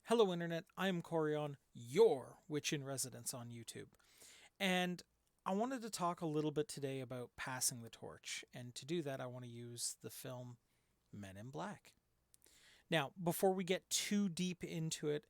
Hello, Internet. I'm Corion, your witch in residence on YouTube. And I wanted to talk a little bit today about passing the torch. And to do that, I want to use the film Men in Black. Now, before we get too deep into it,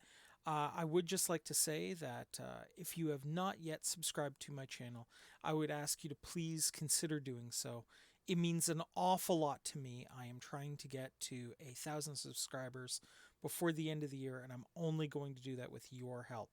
I would just like to say that if you have not yet subscribed to my channel, I would ask you to please consider doing so. It means an awful lot to me. I am trying to get to 1,000 subscribers before the end of the year, and I'm only going to do that with your help.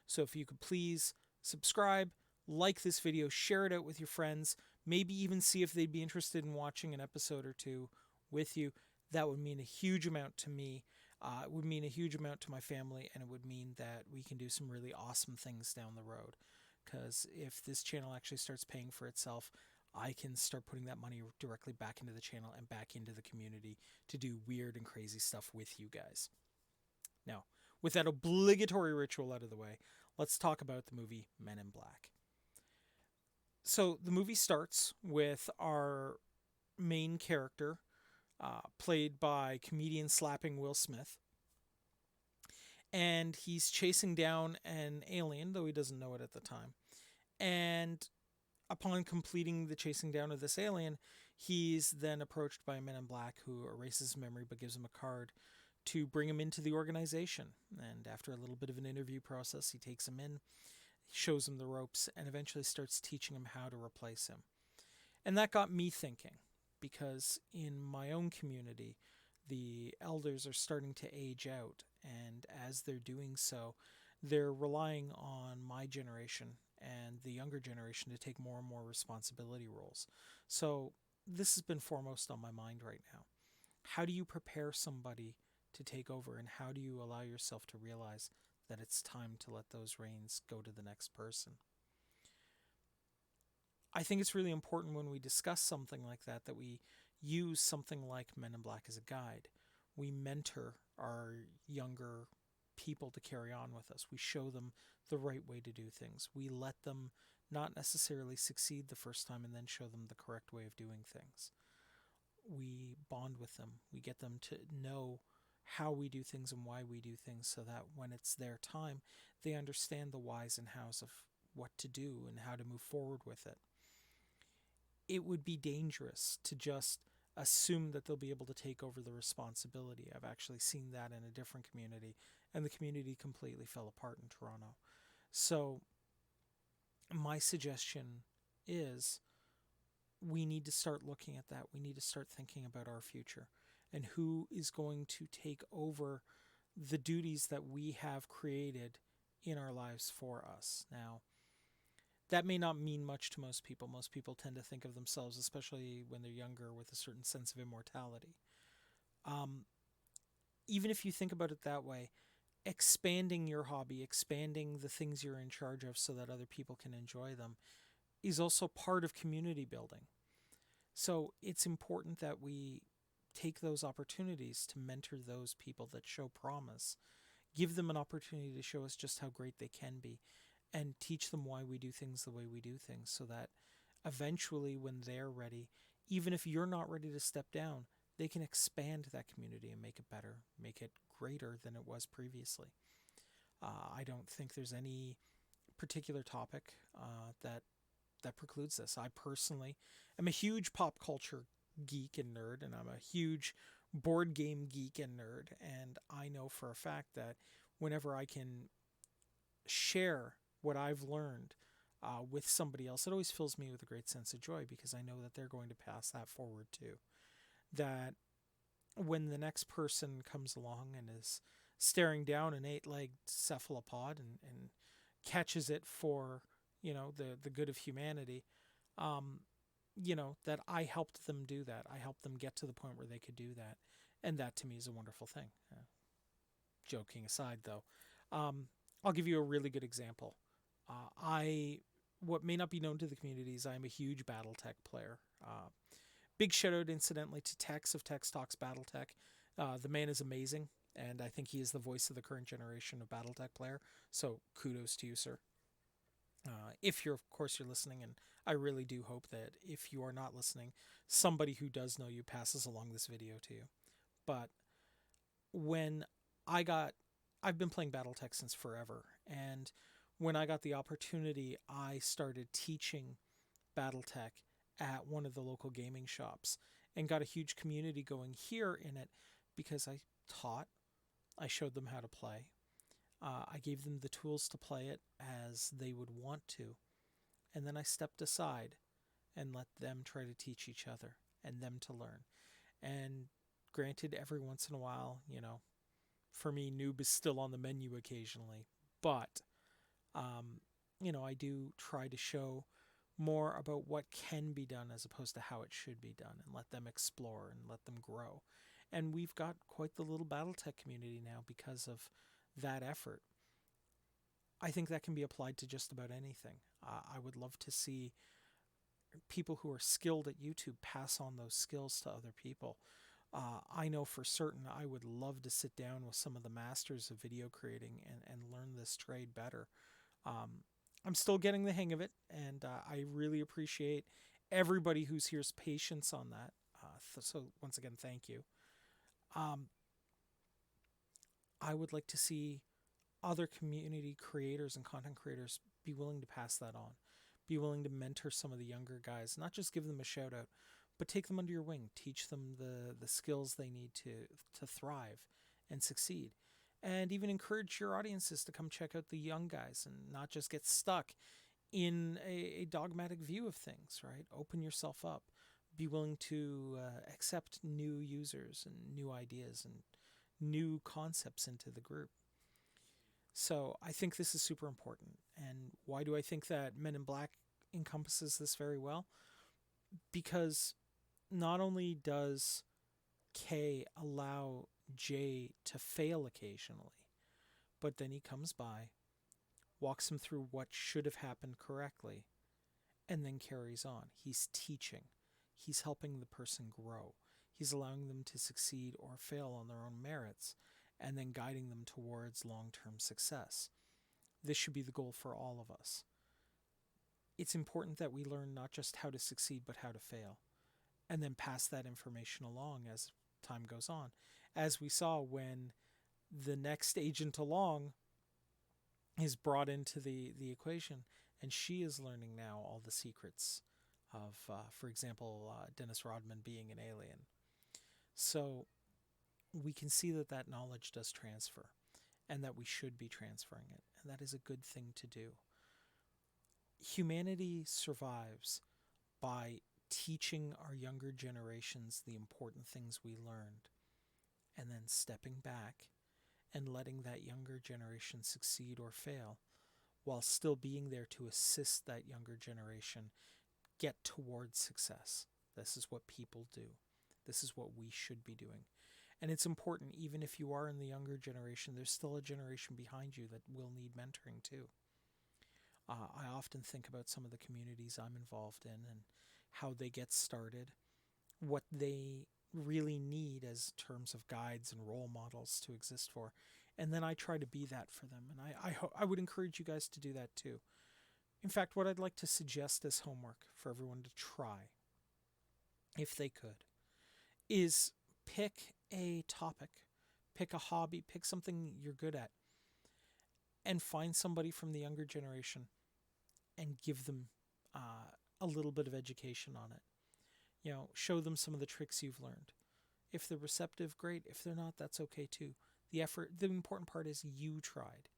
So if you could please subscribe, like this video, share it out with your friends, maybe even see if they'd be interested in watching an episode or two with you. That would mean a huge amount to me. It would mean a huge amount to my family, and it would mean that we can do some really awesome things down the road. Because if this channel actually starts paying for itself, I can start putting that money directly back into the channel and back into the community to do weird and crazy stuff with you guys. Now, with that obligatory ritual out of the way, let's talk about the movie Men in Black. So the movie starts with our main character, played by comedian slapping Will Smith. And he's chasing down an alien, though he doesn't know it at the time. And upon completing the chasing down of this alien, he's then approached by a Men in Black who erases his memory but gives him a card to bring him into the organization. And after a little bit of an interview process, he takes him in, shows him the ropes, and eventually starts teaching him how to replace him. And that got me thinking, because in my own community, the elders are starting to age out, and as they're doing so, they're relying on my generation and the younger generation to take more and more responsibility roles. So this has been foremost on my mind right now. How do you prepare somebody to take over, and how do you allow yourself to realize that it's time to let those reins go to the next person? I think it's really important when we discuss something like that we use something like Men in Black as a guide. We mentor our younger people to carry on with us. We show them the right way to do things. We let them not necessarily succeed the first time and then show them the correct way of doing things. We bond with them. We get them to know how we do things and why we do things, so that when it's their time, they understand the whys and hows of what to do and how to move forward with it. It would be dangerous to just assume that they'll be able to take over the responsibility. I've actually seen that in a different community, and the community completely fell apart in Toronto. So, my suggestion is we need to start looking at that. We need to start thinking about our future and who is going to take over the duties that we have created in our lives for us. Now, that may not mean much to most people. Most people tend to think of themselves, especially when they're younger, with a certain sense of immortality. Um, Even if you think about it that way, expanding your hobby, expanding the things you're in charge of so that other people can enjoy them, is also part of community building. So it's important that we take those opportunities to mentor those people that show promise, give them an opportunity to show us just how great they can be, and teach them why we do things the way we do things, so that eventually, when they're ready, even if you're not ready to step down, they can expand that community and make it better, make it greater than it was previously. I don't think there's any particular topic that precludes this. I personally am a huge pop culture geek and nerd, and I'm a huge board game geek and nerd, and I know for a fact that whenever I can share what I've learned with somebody else, it always fills me with a great sense of joy, because I know that they're going to pass that forward too. That when the next person comes along and is staring down an eight-legged cephalopod and catches it for, the good of humanity, that I helped them do that. I helped them get to the point where they could do that. And that to me is a wonderful thing. Joking aside, though, I'll give you a really good example. What may not be known to the community is I'm a huge BattleTech player. Big shout out, incidentally, to Tex of Tex Talks BattleTech. The man is amazing, and I think he is the voice of the current generation of BattleTech player. So kudos to you, sir. If you're, of course, you're listening, and I really do hope that if you are not listening, somebody who does know you passes along this video to you. But when I got I've been playing BattleTech since forever, and when I got the opportunity, I started teaching BattleTech at one of the local gaming shops and got a huge community going here in it because I taught, I showed them how to play, I gave them the tools to play it as they would want to, and then I stepped aside and let them try to teach each other and them to learn. And granted, every once in a while, for me, noob is still on the menu occasionally, but I do try to show more about what can be done as opposed to how it should be done and let them explore and let them grow. And we've got quite the little Battletech community now because of that effort. I think that can be applied to just about anything. I would love to see people who are skilled at YouTube pass on those skills to other people. I know for certain I would love to sit down with some of the masters of video creating and learn this trade better. I'm still getting the hang of it, and I really appreciate everybody who's here's patience on that. So once again, thank you. Um, I would like to see other community creators and content creators be willing to pass that on, be willing to mentor some of the younger guys, not just give them a shout out, but take them under your wing, teach them the skills they need to thrive and succeed. And even encourage your audiences to come check out the young guys and not just get stuck in a dogmatic view of things, right? Open yourself up. Be willing to accept new users and new ideas and new concepts into the group. So I think this is super important. And why do I think that Men in Black encompasses this very well? Because not only does K allow J to fail occasionally, but then he comes by, walks him through what should have happened correctly, and then carries on. He's teaching. He's helping the person grow. He's allowing them to succeed or fail on their own merits, and then guiding them towards long-term success. This should be the goal for all of us. It's important that we learn not just how to succeed, but how to fail, and then pass that information along as time goes on. As we saw when the next agent along is brought into the equation, and she is learning now all the secrets of, for example, Dennis Rodman being an alien. So we can see that that knowledge does transfer, and that we should be transferring it, and that is a good thing to do. Humanity survives by teaching our younger generations the important things we learned, and then stepping back and letting that younger generation succeed or fail, while still being there to assist that younger generation get towards success. This is what people do. This is what we should be doing. And it's important, even if you are in the younger generation, there's still a generation behind you that will need mentoring too. I often think about some of the communities I'm involved in and how they get started, what they really need as terms of guides and role models to exist for. And then I try to be that for them. And I would encourage you guys to do that too. In fact, what I'd like to suggest as homework for everyone to try, if they could, is pick a topic, pick a hobby, pick something you're good at, and find somebody from the younger generation and give them a little bit of education on it. Show them some of the tricks you've learned. If they're receptive, great. If they're not, that's okay too. The important part is you tried,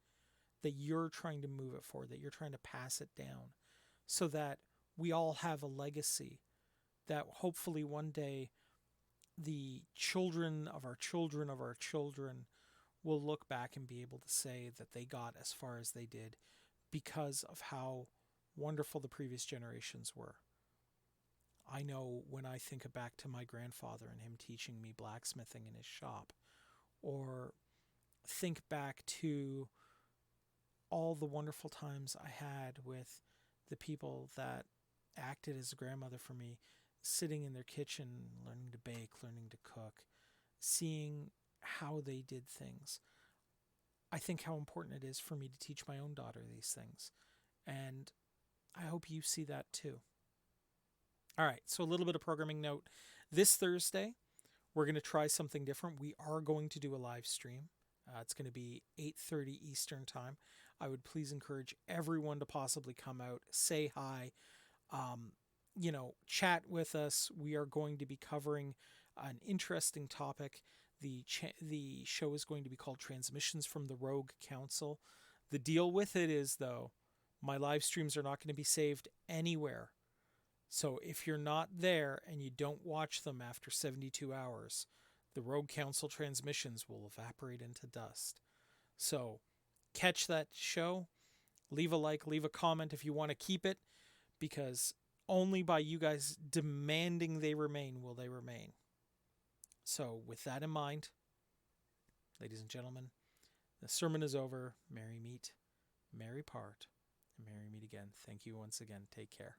that you're trying to move it forward, that you're trying to pass it down, so that we all have a legacy that hopefully one day the children of our children of our children will look back and be able to say that they got as far as they did because of how wonderful the previous generations were. I know when I think back to my grandfather and him teaching me blacksmithing in his shop, or think back to all the wonderful times I had with the people that acted as a grandmother for me, sitting in their kitchen, learning to bake, learning to cook, seeing how they did things. I think how important it is for me to teach my own daughter these things. And I hope you see that too. All right, so a little bit of programming note. This Thursday, we're going to try something different. We are going to do a live stream. It's going to be 8:30 Eastern time. I would please encourage everyone to possibly come out, say hi, chat with us. We are going to be covering an interesting topic. The show is going to be called Transmissions from the Rogue Council. The deal with it is, though, my live streams are not going to be saved anywhere. So if you're not there and you don't watch them after 72 hours, the Rogue Council transmissions will evaporate into dust. So catch that show, leave a like, leave a comment if you want to keep it, because only by you guys demanding they remain will they remain. So with that in mind, ladies and gentlemen, the sermon is over. Merry meet, merry part, and merry meet again. Thank you once again. Take care.